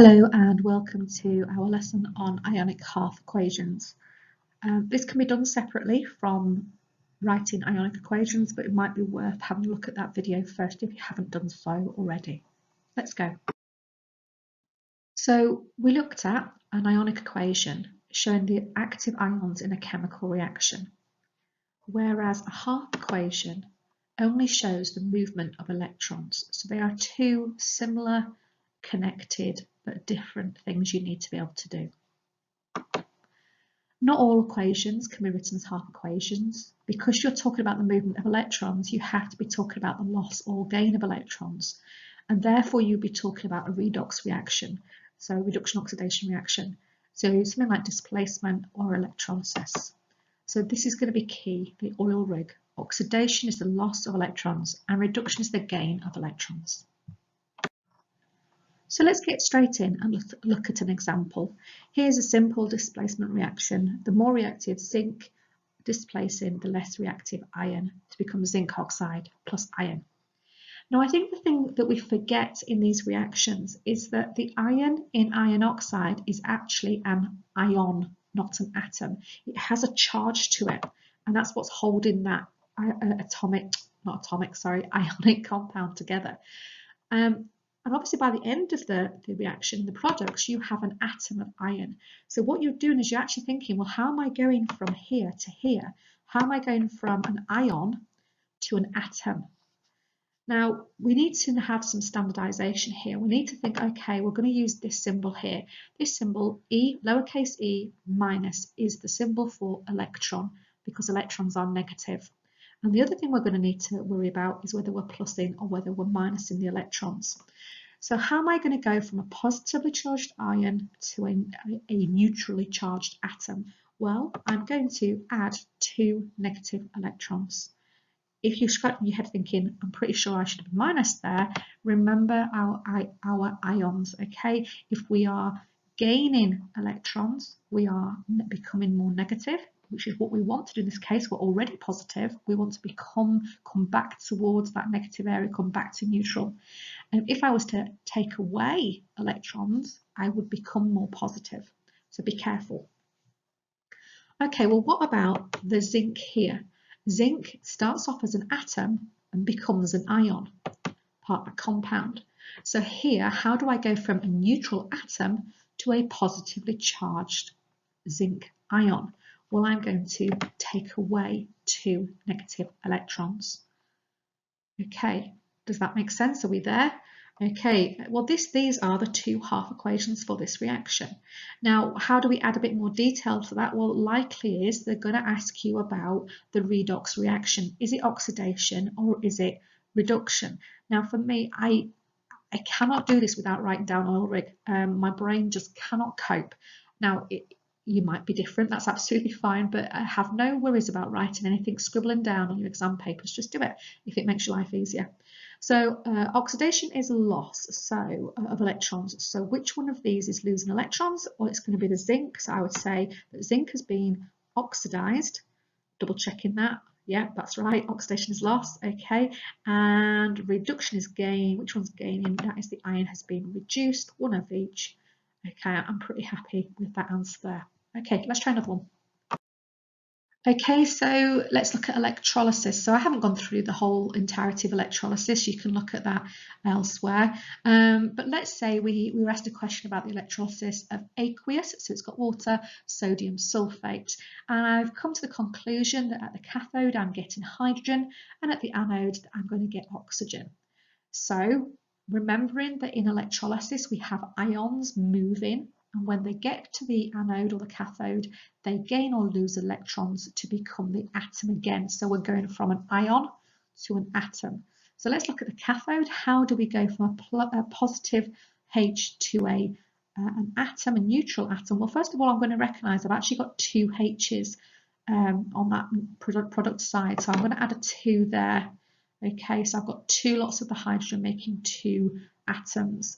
Hello and welcome to our lesson on ionic half equations. This can be done separately from writing ionic equations, but it might be worth having a look at that video first if you haven't done so already. Let's go. So we looked at an ionic equation showing the active ions in a chemical reaction, whereas a half equation only shows the movement of electrons. So they are two similar, connected, but different things you need to be able to do. Not all equations can be written as half equations. Because you're talking about the movement of electrons, you have to be talking about the loss or gain of electrons, and therefore you'll be talking about a redox reaction, so reduction-oxidation reaction, so something like displacement or electrolysis. So this is going to be key, the oil rig. Oxidation is the loss of electrons and reduction is the gain of electrons. So let's get straight in and look at an example. Here's a simple displacement reaction. The more reactive zinc displacing the less reactive iron to become zinc oxide plus iron. Now I think the thing that we forget in these reactions is that the iron in iron oxide is actually an ion, not an atom. It has a charge to it, and that's what's holding that ionic compound together. And obviously by the end of the reaction, the products, you have an atom of iron. So what you're doing is you're actually thinking, well, how am I going from here to here? How am I going from an ion to an atom? Now, we need to have some standardization here. We need to think, okay, we're going to use this symbol here. This symbol, E, lowercase e minus, is the symbol for electron because electrons are negative. And the other thing we're going to need to worry about is whether we're plusing or whether we're minusing the electrons. So how am I going to go from a positively charged ion to a neutrally charged atom? Well, I'm going to add 2 negative electrons. If you're scratching your head thinking, I'm pretty sure I should have minus there, remember our ions, okay? If we are gaining electrons, we are becoming more negative, which is what we want to do in this case. We're already positive. We want to come back towards that negative area, come back to neutral. And if I was to take away electrons, I would become more positive. So be careful. Okay, well, what about the zinc here? Zinc starts off as an atom and becomes an ion, part of a compound. So here, how do I go from a neutral atom to a positively charged zinc ion? Well, I'm going to take away 2 negative electrons. Okay, does that make sense? Are we there? Okay, well these are the 2 half equations for this reaction. Now, how do we add a bit more detail to that? Well, likely is they're going to ask you about the redox reaction. Is it oxidation or is it reduction? Now, for me, I cannot do this without writing down oil rig. My brain just cannot cope. Now, you might be different, that's absolutely fine, but have no worries about writing anything, scribbling down on your exam papers, just do it if it makes your life easier. So oxidation is a loss of electrons. So which one of these is losing electrons? Well, it's going to be the zinc. So I would say that zinc has been oxidized, double checking that. Yeah, that's right, oxidation is loss, okay, and reduction is gain. Which one's gaining? That is the iron has been reduced, one of each. Okay, I'm pretty happy with that answer there. Okay, let's try another one. Okay, so let's look at electrolysis. So I haven't gone through the whole entirety of electrolysis. You can look at that elsewhere. But let's say we were asked a question about the electrolysis of aqueous. So it's got water, sodium sulfate. And I've come to the conclusion that at the cathode, I'm getting hydrogen, and at the anode, I'm going to get oxygen. So remembering that in electrolysis, we have ions moving, and when they get to the anode or the cathode, they gain or lose electrons to become the atom again. So we're going from an ion to an atom. So let's look at the cathode. How do we go from a positive H to an atom, a neutral atom? Well, first of all, I'm going to recognise I've actually got 2 H's on that product side. So I'm going to add a 2 there. Okay, so I've got 2 lots of the hydrogen making 2 atoms.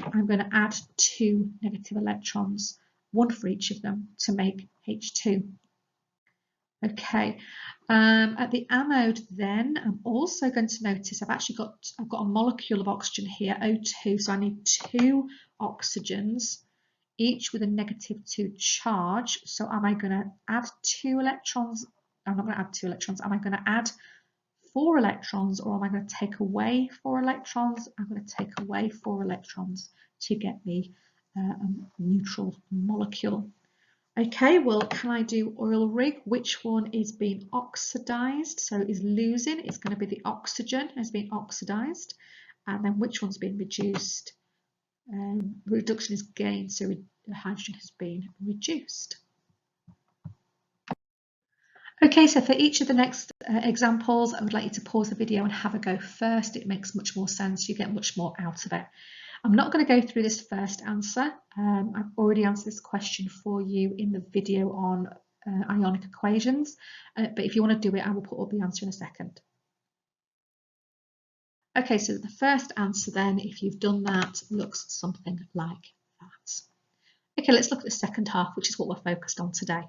I'm going to add 2 negative electrons, 1 for each of them, to make H2. Okay, at the anode then, I'm also going to notice I've got a molecule of oxygen here, O2, so I need 2 oxygens, each with a -2 charge. So am I going to add 2 electrons? I'm not going to add 2 electrons. Am I going to add 4 electrons, or am I going to take away 4 electrons? I'm going to take away 4 electrons to get me a neutral molecule. Okay, well, can I do oil rig? Which one is being oxidized? So is losing, it's going to be the oxygen has been oxidized. And then which one's been reduced? Reduction is gained, so hydrogen has been reduced. Okay, so for each of the next examples, I would like you to pause the video and have a go first. It makes much more sense, you get much more out of it. I'm not going to go through this first answer. I've already answered this question for you in the video on ionic equations, but if you want to do it, I will put up the answer in a second. Okay, so the first answer then, if you've done that, looks something like that. Okay, let's look at the second half, which is what we're focused on today.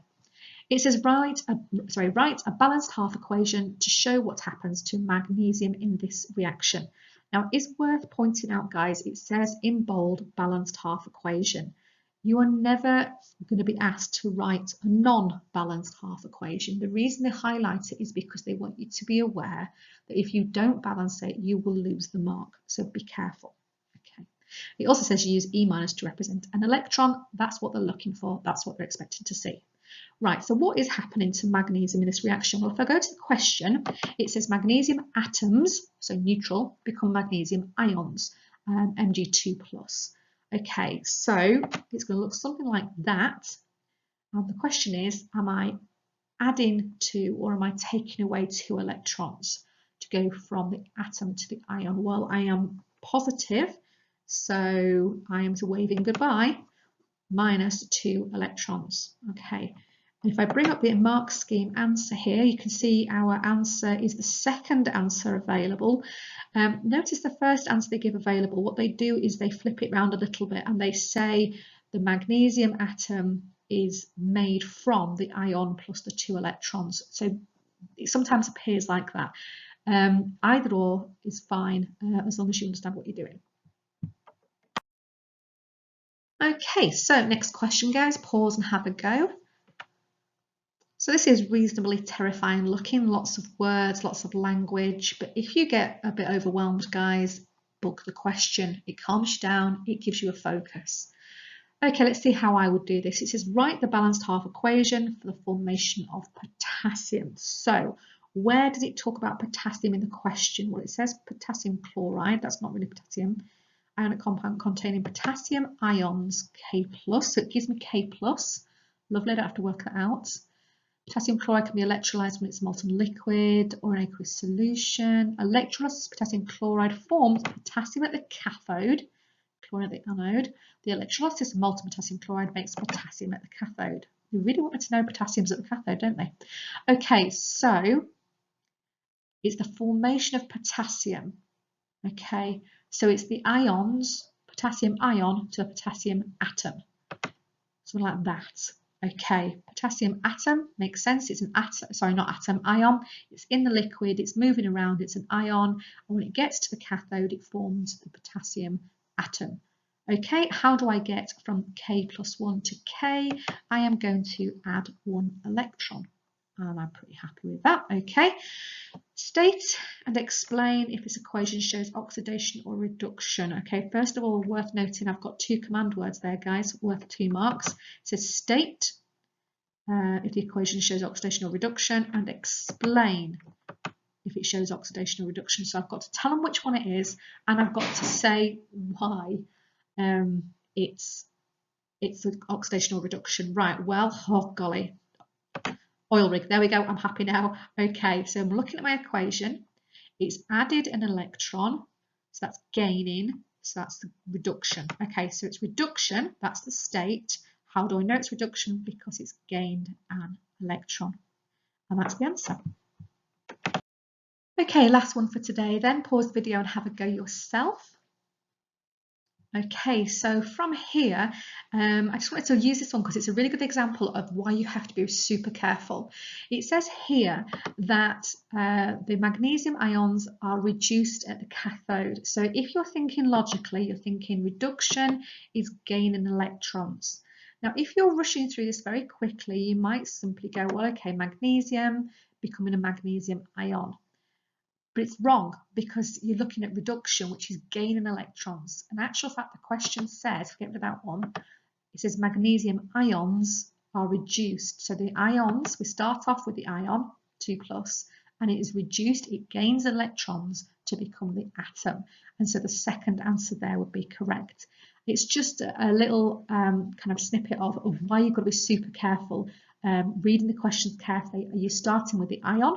It says write a balanced half equation to show what happens to magnesium in this reaction. Now, it's worth pointing out, guys, it says in bold balanced half equation. You are never going to be asked to write a non-balanced half equation. The reason they highlight it is because they want you to be aware that if you don't balance it, you will lose the mark. So be careful. Okay. It also says you use E- to represent an electron. That's what they're looking for. That's what they're expecting to see. Right, so what is happening to magnesium in this reaction? Well, if I go to the question, it says magnesium atoms, so neutral, become magnesium ions, Mg2+. Okay, so it's going to look something like that. And the question is, am I adding 2 or am I taking away 2 electrons to go from the atom to the ion? Well, I am positive, so I am waving goodbye, -2 electrons. Okay. If I bring up the mark scheme answer here, you can see our answer is the second answer available. Notice the first answer they give available, what they do is they flip it around a little bit and they say the magnesium atom is made from the ion plus the 2 electrons. So it sometimes appears like that. Either or is fine as long as you understand what you're doing. Okay, so next question, guys, pause and have a go. So this is reasonably terrifying looking, lots of words, lots of language, but if you get a bit overwhelmed, guys, book the question. It calms you down, it gives you a focus. Okay, let's see how I would do this. It says write the balanced half equation for the formation of potassium. So where does it talk about potassium in the question? Well, it says potassium chloride, that's not really potassium. Ionic compound containing potassium ions, K+, so it gives me K+. Lovely, I don't have to work that out. Potassium chloride can be electrolyzed when it's a molten liquid or an aqueous solution. Electrolysis of potassium chloride forms potassium at the cathode, chlorine at the anode. The electrolysis of molten potassium chloride makes potassium at the cathode. You really want me to know potassium's at the cathode, don't they? Okay, so it's the formation of potassium. Okay, so it's the ions, potassium ion to a potassium atom. Something like that. Okay, potassium atom makes sense. It's an atom, sorry, not atom, ion. It's in the liquid, it's moving around, it's an ion, and when it gets to the cathode, it forms the potassium atom. Okay, how do I get from K+1 to K? I am going to add 1 electron, and I'm pretty happy with that. Okay, state and explain if this equation shows oxidation or reduction. Okay, first of all, worth noting, I've got 2 command words there, guys, worth 2 marks. It says state if the equation shows oxidation or reduction, and explain if it shows oxidation or reduction. So I've got to tell them which one it is, and I've got to say why it's an oxidation or reduction. Right, well, oh golly. Oil rig, there we go, I'm happy now. Okay, so I'm looking at my equation. It's added an electron, so that's gaining, so that's the reduction. Okay, so it's reduction, that's the state. How do I know it's reduction? Because it's gained an electron. And that's the answer. Okay, last one for today then. Pause the video and have a go yourself. Okay, so from here, I just wanted to use this one because it's a really good example of why you have to be super careful. It says here that the magnesium ions are reduced at the cathode. So if you're thinking logically, you're thinking reduction is gaining electrons. Now, if you're rushing through this very quickly, you might simply go, well, okay, magnesium becoming a magnesium ion. But it's wrong because you're looking at reduction, which is gaining electrons. In actual fact, the question says, forget rid of that one, it says magnesium ions are reduced. So the ions, we start off with the ion, 2+, and it is reduced, it gains electrons to become the atom. And so the second answer there would be correct. It's just a little kind of snippet of why you've got to be super careful, reading the questions carefully. Are you starting with the ion?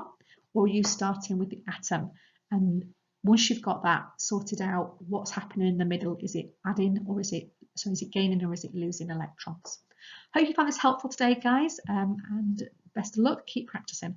Or are you starting with the atom? And once you've got that sorted out, what's happening in the middle? Is it adding or is it gaining or is it losing electrons? Hope you found this helpful today, guys, and best of luck. Keep practicing.